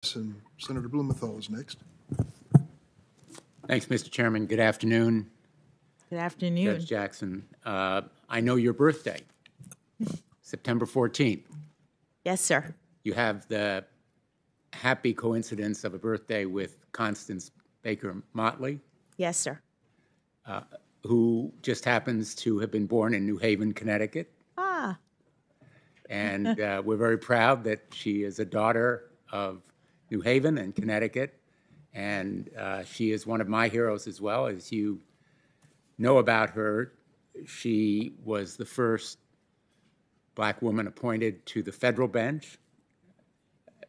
And Senator Blumenthal is next. Thanks, Mr. Chairman. Good afternoon, Good afternoon. Judge Jackson. I know your birthday, September 14th. Yes, sir. You have the happy coincidence of a birthday with Constance Baker Motley, Yes, sir. who just happens to have been born in New Haven, Connecticut. Ah, And we're very proud that she is a daughter of New Haven and Connecticut. And she is one of my heroes as well. As you know about her, she was the first Black woman appointed to the federal bench.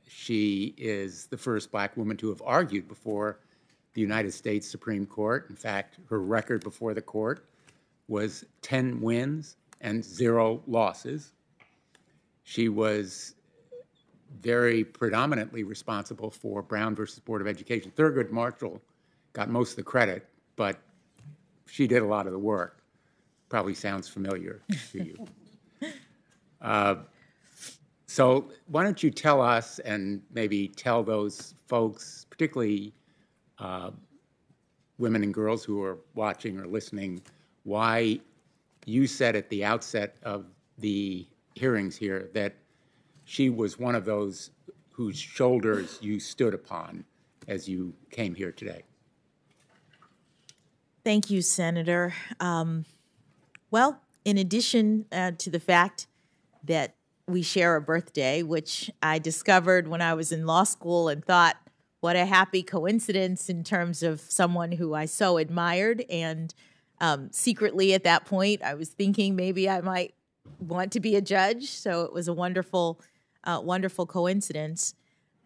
She is the first Black woman to have argued before the United States Supreme Court. In fact, her record before the court was 10 wins and 0 losses. She was very predominantly responsible for Brown versus Board of Education. Thurgood Marshall got most of the credit, but she did a lot of the work. Probably sounds familiar to you. So why don't you tell us, and maybe tell those folks, particularly women and girls who are watching or listening, why you said at the outset of the hearings here that she was one of those whose shoulders you stood upon as you came here today. thank you, Senator. Well, in addition to the fact that we share a birthday, which I discovered when I was in law school and thought, what a happy coincidence in terms of someone who I so admired. And secretly at that point, I was thinking maybe I might want to be a judge. So it was a wonderful coincidence.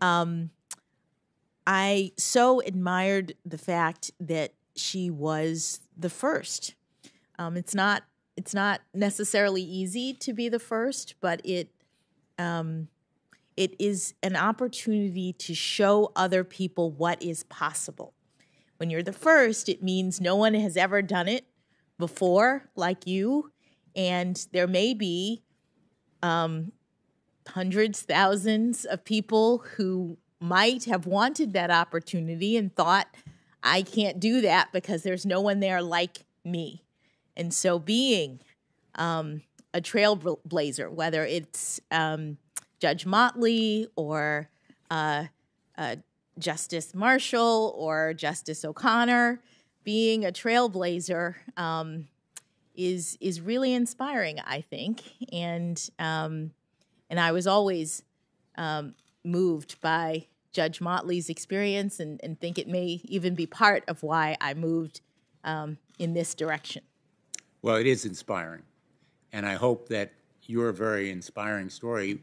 I so admired the fact that she was the first. It's not necessarily easy to be the first, but it is an opportunity to show other people what is possible. When you're the first, it means no one has ever done it before like you, and there may be hundreds, thousands of people who might have wanted that opportunity and thought, I can't do that because there's no one there like me. And so being a trailblazer, whether it's Judge Motley or Justice Marshall or Justice O'Connor, being a trailblazer is really inspiring, I think. And I was always moved by Judge Motley's experience and think it may even be part of why I moved in this direction. Well, it is inspiring. And I hope that your very inspiring story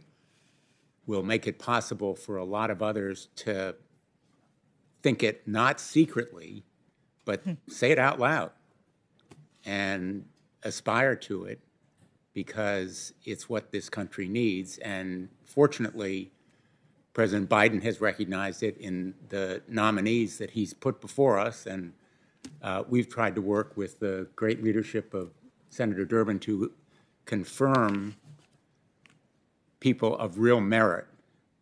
will make it possible for a lot of others to think it not secretly, but say it out loud and aspire to it, because it's what this country needs. And fortunately, President Biden has recognized it in the nominees that he's put before us. And we've tried to work with the great leadership of Senator Durbin to confirm people of real merit,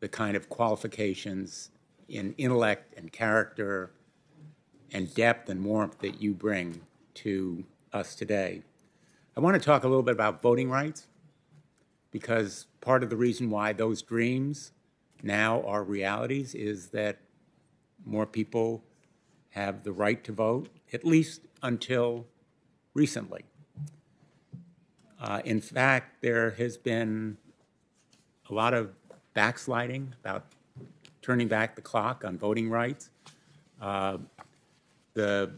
the kind of qualifications in intellect and character and depth and warmth that you bring to us today. I want to talk a little bit about voting rights, because part of the reason why those dreams now are realities is that more people have the right to vote, at least until recently. In fact, there has been a lot of backsliding about turning back the clock on voting rights. The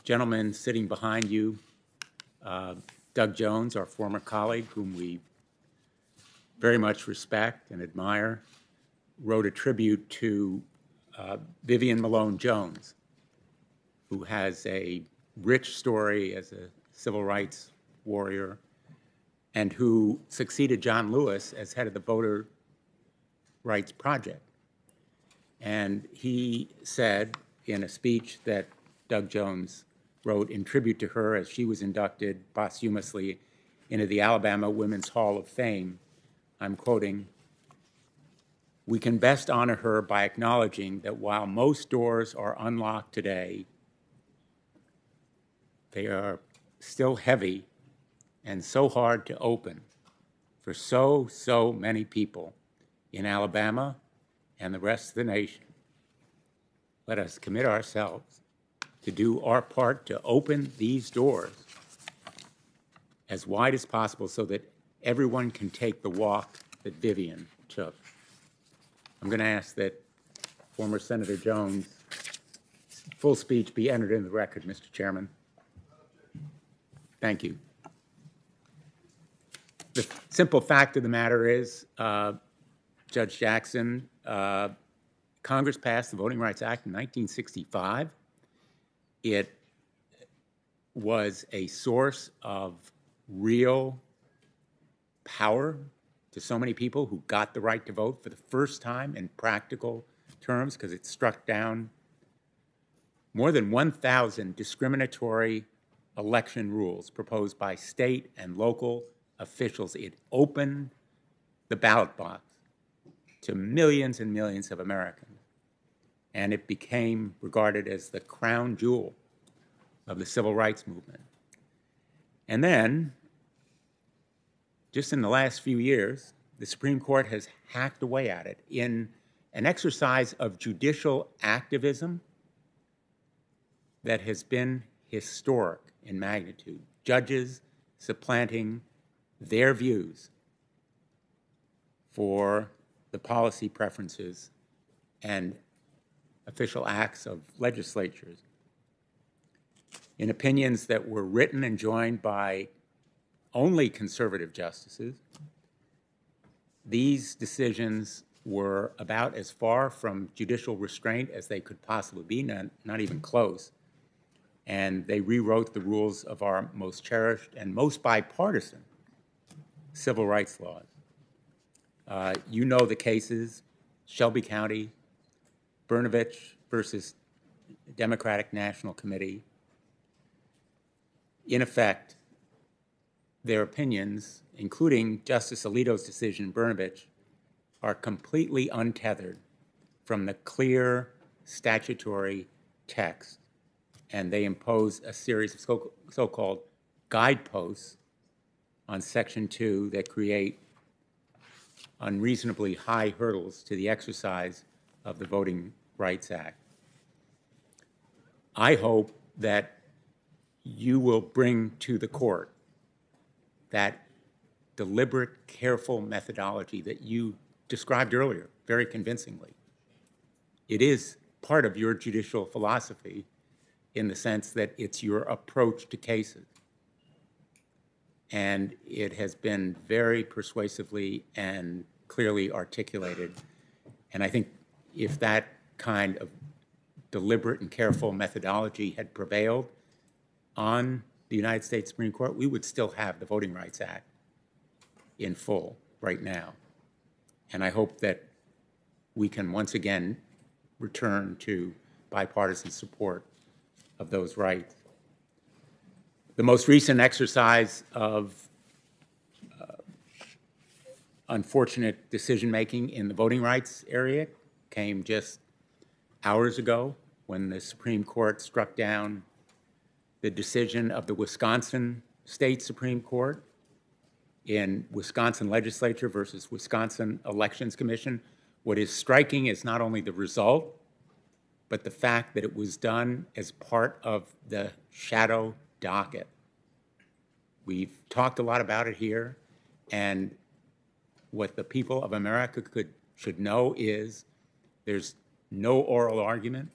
gentleman sitting behind you, Doug Jones, our former colleague, whom we very much respect and admire, wrote a tribute to Vivian Malone Jones, who has a rich story as a civil rights warrior and who succeeded John Lewis as head of the Voter Rights Project. And he said in a speech that Doug Jones wrote in tribute to her as she was inducted posthumously into the Alabama Women's Hall of Fame, I'm quoting, "Vivian Malone Jones was a We can best honor her by acknowledging that while most doors are unlocked today, they are still heavy and so hard to open for so many people in Alabama and the rest of the nation. Let us commit ourselves to do our part to open these doors as wide as possible so that everyone can take the walk that Vivian took. I'm going to ask that former Senator Jones' full speech be entered in the record, Mr. Chairman. Thank you. The simple fact of the matter is, Judge Jackson, Congress passed the Voting Rights Act in 1965. It was a source of real power to so many people who got the right to vote for the first time in practical terms, because it struck down more than 1,000 discriminatory election rules proposed by state and local officials. It opened the ballot box to millions and millions of Americans, and it became regarded as the crown jewel of the civil rights movement. And then, just in the last few years, the Supreme Court has hacked away at it in an exercise of judicial activism that has been historic in magnitude. Judges supplanting their views for the policy preferences and official acts of legislatures in opinions that were written and joined by only conservative justices. These decisions were about as far from judicial restraint as they could possibly be, not even close. And they rewrote the rules of our most cherished and most bipartisan civil rights laws. You know the cases: Shelby County, Brnovich versus Democratic National Committee. In effect, their opinions, including Justice Alito's decision in Brnovich, are completely untethered from the clear statutory text, and they impose a series of so-called guideposts on Section 2 that create unreasonably high hurdles to the exercise of the Voting Rights Act. I hope that you will bring to the court that deliberate, careful methodology that you described earlier very convincingly. It is part of your judicial philosophy in the sense that it's your approach to cases. And it has been very persuasively and clearly articulated. And I think if that kind of deliberate and careful methodology had prevailed on the United States Supreme Court, we would still have the Voting Rights Act in full right now. And I hope that we can once again return to bipartisan support of those rights. The most recent exercise of unfortunate decision-making in the voting rights area came just hours ago when the Supreme Court struck down the decision of the Wisconsin State Supreme Court in Wisconsin Legislature versus Wisconsin Elections Commission. What is striking is not only the result, but the fact that it was done as part of the shadow docket. We've talked a lot about it here, and what the people of America should know is there's no oral argument,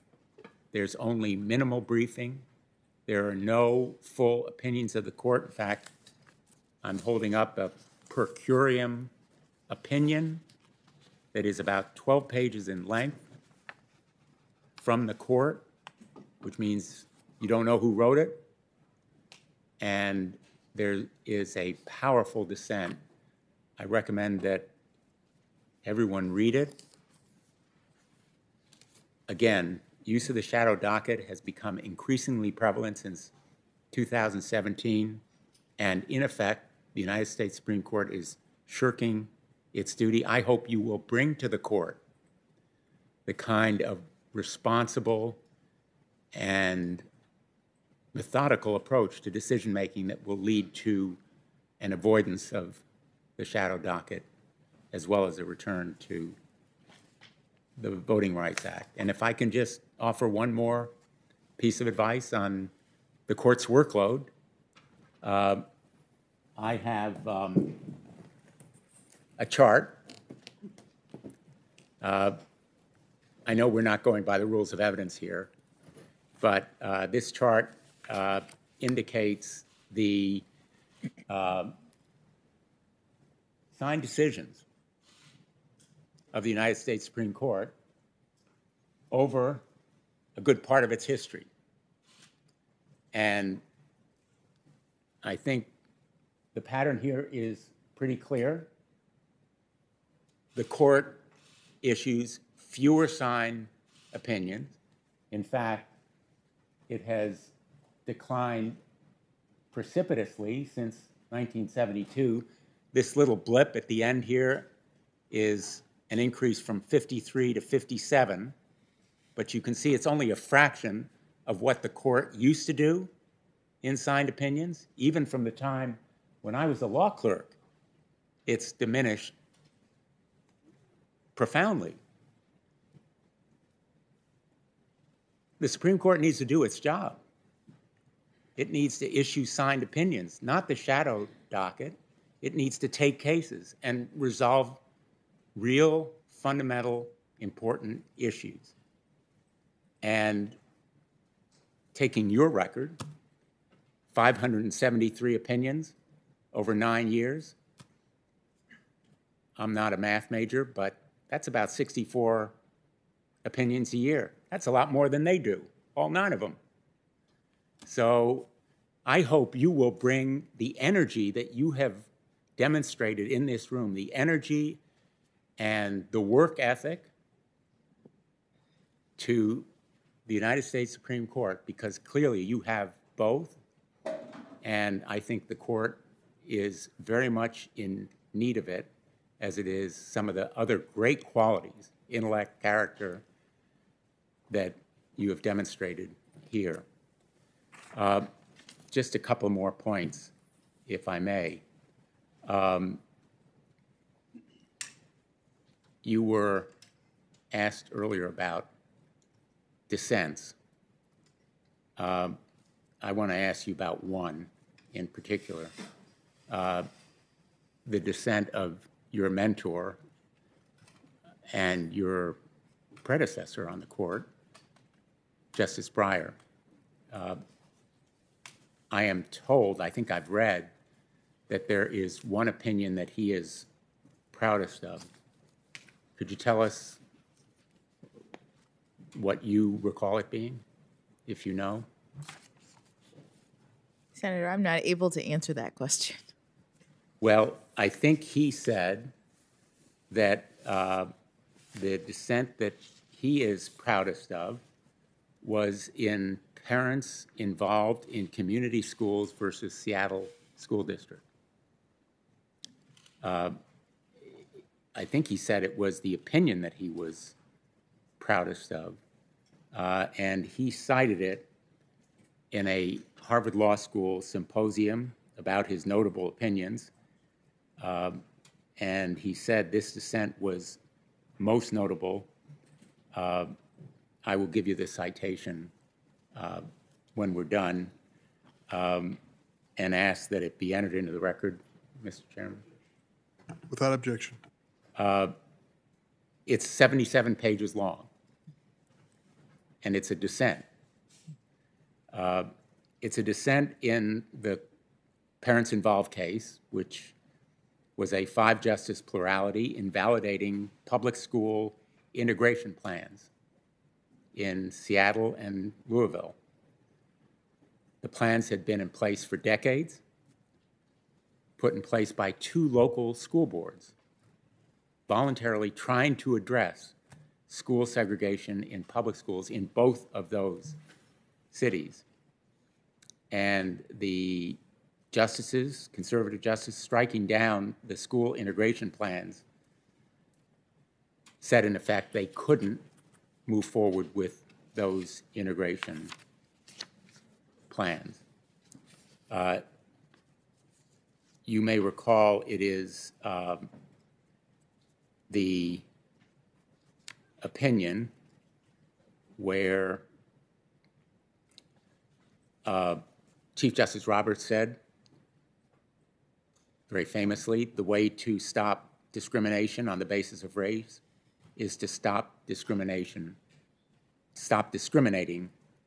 there's only minimal briefing, there are no full opinions of the court. In fact, I'm holding up a per curiam opinion that is about 12 pages in length from the court, which means you don't know who wrote it. And there is a powerful dissent. I recommend that everyone read it. Again, use of the shadow docket has become increasingly prevalent since 2017, and in effect, the United States Supreme Court is shirking its duty. I hope you will bring to the court the kind of responsible and methodical approach to decision-making that will lead to an avoidance of the shadow docket, as well as a return to the Voting Rights Act. And if I can just offer one more piece of advice on the court's workload, I have a chart. I know we're not going by the rules of evidence here, but this chart indicates the signed decisions of the United States Supreme Court over a good part of its history. And I think the pattern here is pretty clear. The court issues fewer signed opinions. In fact, it has declined precipitously since 1972. This little blip at the end here is an increase from 53 to 57, but you can see it's only a fraction of what the court used to do in signed opinions. Even from the time when I was a law clerk, it's diminished profoundly. The Supreme Court needs to do its job. It needs to issue signed opinions, not the shadow docket. It needs to take cases and resolve real, fundamental, important issues. And taking your record, 573 opinions over 9 years. I'm not a math major, but that's about 64 opinions a year. That's a lot more than they do, all 9 of them. So I hope you will bring the energy that you have demonstrated in this room, the energy and the work ethic to the United States Supreme Court, because clearly you have both. And I think the court is very much in need of it, as it is some of the other great qualities, intellect, character, that you have demonstrated here. Just a couple more points, if I may. You were asked earlier about dissents. I want to ask you about one in particular, the dissent of your mentor and your predecessor on the court, Justice Breyer. I am told, I think I've read, that there is one opinion that he is proudest of. Could you tell us what you recall it being, if you know? Senator, I'm not able to answer that question. Well, I think he said that the dissent that he is proudest of was in parents involved in community schools versus Seattle School District. I think he said it was the opinion that he was proudest of, and he cited it in a Harvard Law School symposium about his notable opinions, and he said this dissent was most notable. I will give you the citation when we're done, and ask that it be entered into the record, Mr. Chairman. Without objection. It's 77 pages long, and it's a dissent. It's a dissent in the parents involved case, which was a 5-justice plurality invalidating public school integration plans in Seattle and Louisville. The plans had been in place for decades, put in place by 2 local school boards, voluntarily trying to address school segregation in public schools in both of those cities. And the justices, conservative justices, striking down the school integration plans, said in effect they couldn't move forward with those integration plans. You may recall it is the opinion where Chief Justice Roberts said, very famously, the way to stop discrimination on the basis of race is to stop discriminating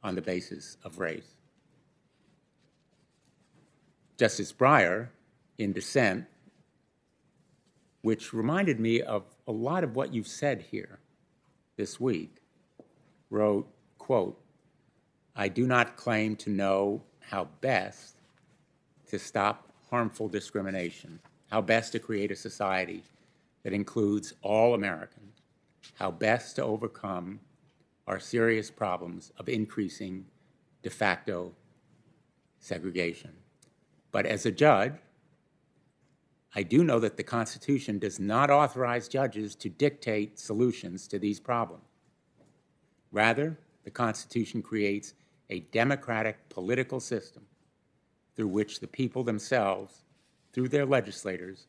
on the basis of race. Justice Breyer, in dissent, which reminded me of a lot of what you've said here this week, wrote, quote, "I do not claim to know how best to stop harmful discrimination, how best to create a society that includes all Americans, how best to overcome our serious problems of increasing de facto segregation. But as a judge, I do know that the Constitution does not authorize judges to dictate solutions to these problems. Rather, the Constitution creates a democratic political system through which the people themselves, through their legislators,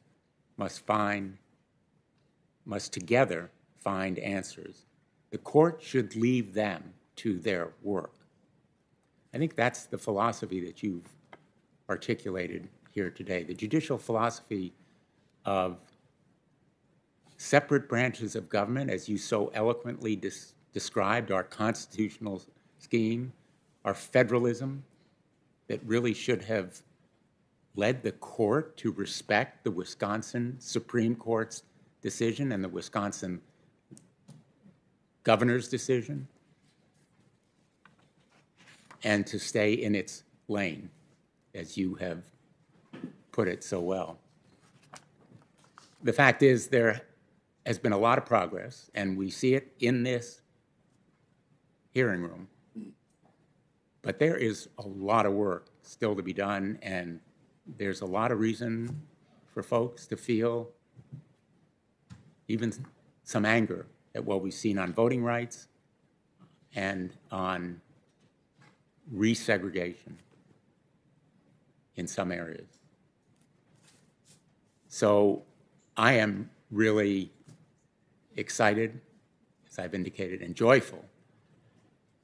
must together find answers. The court should leave them to their work." I think that's the philosophy that you've articulated here today, the judicial philosophy of separate branches of government, as you so eloquently described our constitutional scheme, our federalism that really should have led the court to respect the Wisconsin Supreme Court's decision and the Wisconsin governor's decision, and to stay in its lane, as you have put it so well. The fact is, there has been a lot of progress, and we see it in this hearing room. But there is a lot of work still to be done, and there's a lot of reason for folks to feel even some anger at what we've seen on voting rights and on resegregation in some areas. So I am really excited, as I've indicated, and joyful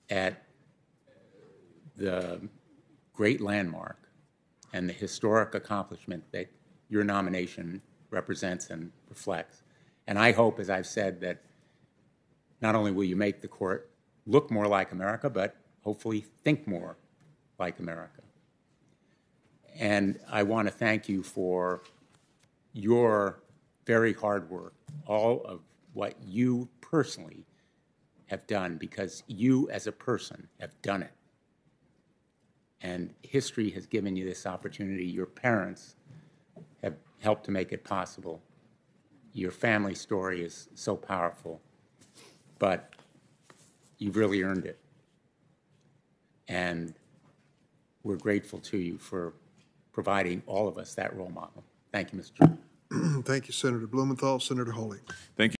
at the great landmark and the historic accomplishment that your nomination represents and reflects. And I hope, as I've said, that not only will you make the court look more like America, but hopefully think more like America. And I want to thank you for your very hard work, all of what you personally have done, because you as a person have done it. And history has given you this opportunity. Your parents have helped to make it possible. Your family story is so powerful, but you've really earned it. And we're grateful to you for providing all of us that role model. Thank you, Mr. Chairman. Thank you, Senator Blumenthal. Senator Hawley. Thank you.